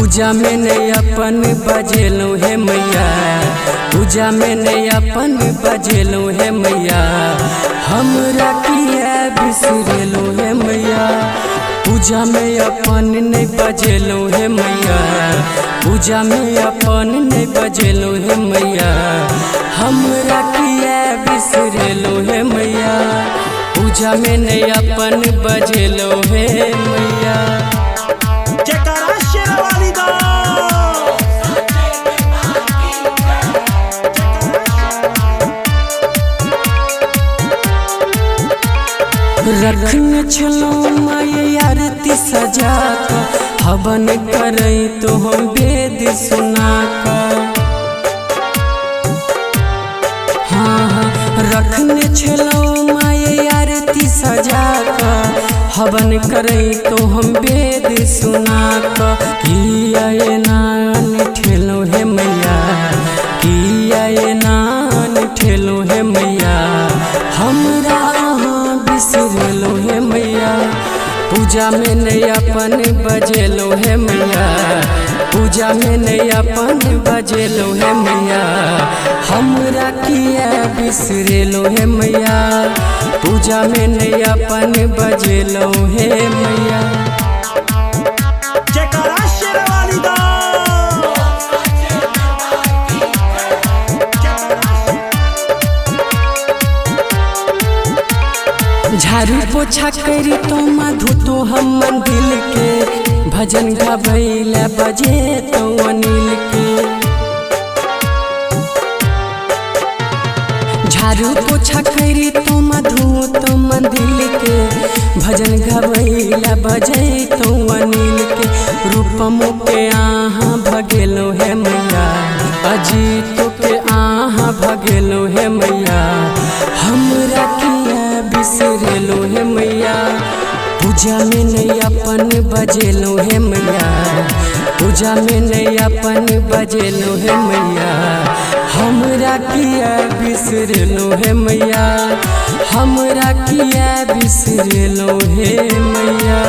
पूजा में नहीं अपन बजेलू है मैया, पूजा में नहीं अपन बजेलू है मैया, हमरा किया बिसरेलू है मैया। पूजा में अपन नहीं बजेलू है मैया, पूजा में अपन नहीं बजेलू है मैया, हमरा किया बिसरेलू है मैया। पूजा में नहीं अपन बजेलू है मैया। रखने छलो माय आरती सजा कर, हवन करे तो हम वेद सुना कर। हाँ रखने छलो माय आरती सजा कर, हवन करे तो हम वेद सुना कर। किया ये नान ठेलो है मैया, किया ये नान ठेलो है मैया, हमरा बिसरेलो है मैया। पूजा में नहीं अपन बजेलो है मैया, पूजा में नहीं अपन बजेलो है मैया, हमरा किया बिसरेलो है मैया। पूजा में नहीं अपन बजेलो है मैया। झाड़ू पोछा करी तो मधु तो हम मंदिर के, भजन गवैला बजे तो अनिल के। झाड़ू पोछा करी तो मधु तो मंदिर के, भजन गवैला बजे तो अनिल के। रूपमो के आहाँ भगेलो है मैया, अजीतो के आहाँ भगेलो है मैया, हमरा किया बिसरेलो है मैया। पूजा में नहीं अपन बजेलो है मैया, पूजा में नहीं अपन बजेलो है मैया, हमरा किया बिसरेलो है मैया, हमरा किया बिसरेलो है मैया।